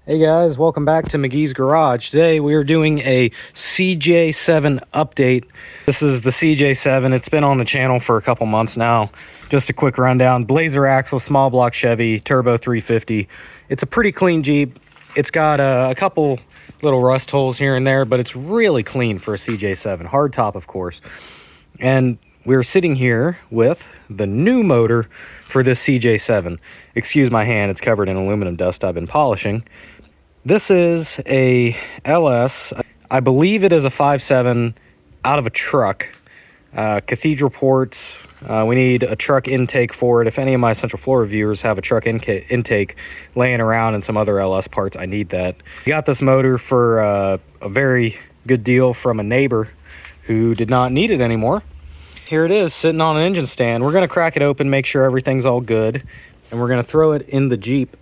Hey guys, welcome back to McGee's Garage. Today we are doing a CJ7 update. This is the CJ7. It's been on the channel for a couple months now. Just a quick rundown. Blazer axle, small block Chevy, turbo 350. It's a pretty clean Jeep. It's got a couple little rust holes here and there, but it's really clean for a CJ7. Hard top, of course. And we're sitting here with the new motor for this CJ7. Excuse my hand, it's covered in aluminum dust I've been polishing. This is a LS. I believe it is a 5.7 out of a truck. Cathedral ports. We need a truck intake for it. If any of my Central Florida viewers have a truck intake laying around and some other LS parts, I need that. We got this motor for a very good deal from a neighbor who did not need it anymore. Here it is, sitting on an engine stand. We're going to crack it open, make sure everything's all good, and we're going to throw it in the Jeep.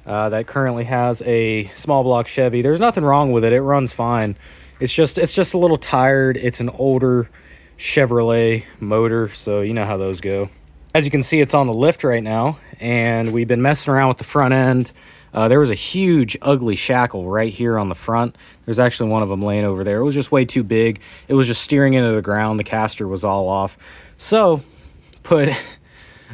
That currently has a small block Chevy. There's nothing wrong with it. It runs fine. It's just a little tired. It's an older Chevrolet motor, so you know how those go. As you can see, it's on the lift right now, and we've been messing around with the front end. There was a huge, ugly shackle right here on the front. There's actually one of them laying over there. It was just way too big. It was just steering into the ground. The caster was all off. So, put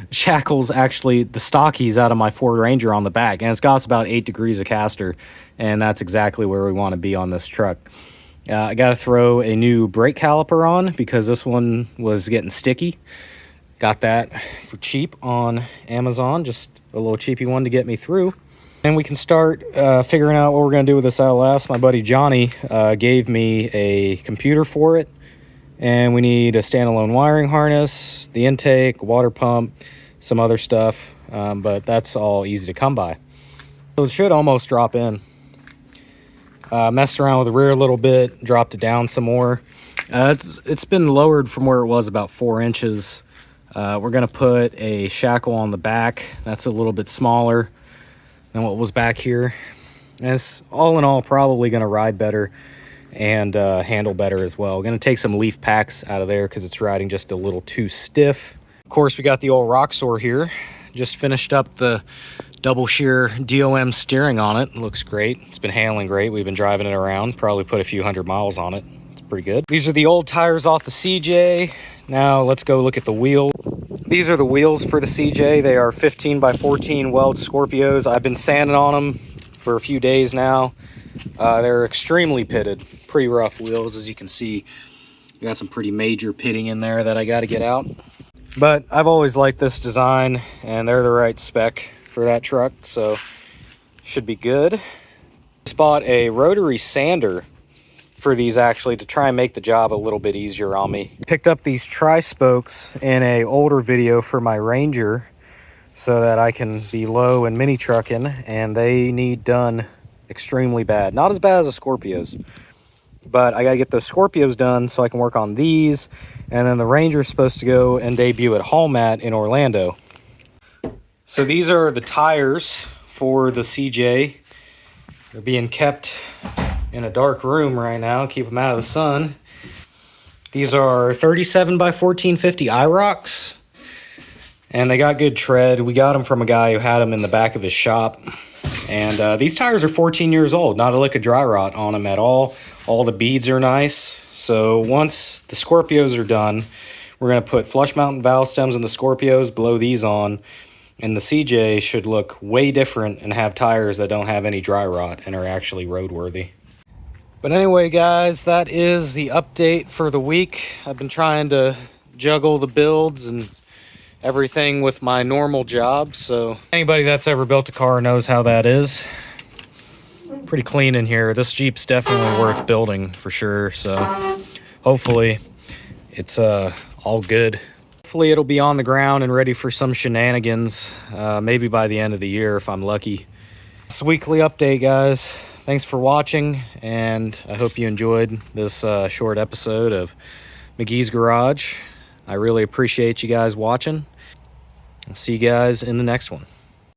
shackles, actually the stockies out of my Ford Ranger on the back, and it's got us about 8 degrees of caster, and that's exactly where we want to be on this truck. I got to throw a new brake caliper on because this one was getting sticky. Got that for cheap on Amazon, just a little cheapy one to get me through. And we can start figuring out what we're going to do with this LS. My buddy Johnny gave me a computer for it. And we need a standalone wiring harness, the intake, water pump, some other stuff, but that's all easy to come by. So it should almost drop in. Messed around with the rear a little bit, dropped it down some more. It's been lowered from where it was about 4 inches. We're going to put a shackle on the back. That's a little bit smaller than what was back here. And it's all in all probably going to ride better and handle better as well. We're going to take some leaf packs out of there because it's riding just a little too stiff. Of course, we got the old Roxor here. Just finished up the double shear DOM steering on it. Looks great. It's been handling great. We've been driving it around. Probably put a few 100 miles on it. It's pretty good. These are the old tires off the CJ. Now let's go look at the wheel. These are the wheels for the CJ. They are 15 by 14 weld Scorpios. I've been sanding on them for a few days now. They're extremely pitted. Pretty rough wheels, as you can see. We got some pretty major pitting in there that I got to get out. But I've always liked this design, and they're the right spec for that truck, so should be good. Just bought a rotary sander for these actually to try and make the job a little bit easier on me. Picked up these tri-spokes in a older video for my Ranger so that I can be low and mini trucking, and they need done extremely bad. Not as bad as the Scorpios, but I gotta get those Scorpios done so I can work on these, and then the Ranger's supposed to go and debut at Hallmat in Orlando. So these are the tires for the CJ. They're being kept in a dark room right now, keep them out of the sun. These are 37 by 1450 IROCs, and they got good tread. We got them from a guy who had them in the back of his shop. And these tires are 14 years old, not a lick of dry rot on them at all. All the beads are nice. So once the Scorpios are done, we're going to put flush mountain valve stems in the Scorpios, blow these on, and the CJ should look way different and have tires that don't have any dry rot and are actually roadworthy. But anyway, guys, that is the update for the week. I've been trying to juggle the builds and everything with my normal job, so anybody that's ever built a car knows how that is. Pretty clean in here. This Jeep's definitely worth building for sure, so hopefully it's all good. Hopefully it'll be on the ground and ready for some shenanigans, maybe by the end of the year if I'm lucky. It's a weekly update, guys. Thanks for watching, and I hope you enjoyed this short episode of McGee's Garage. I really appreciate you guys watching. I'll see you guys in the next one.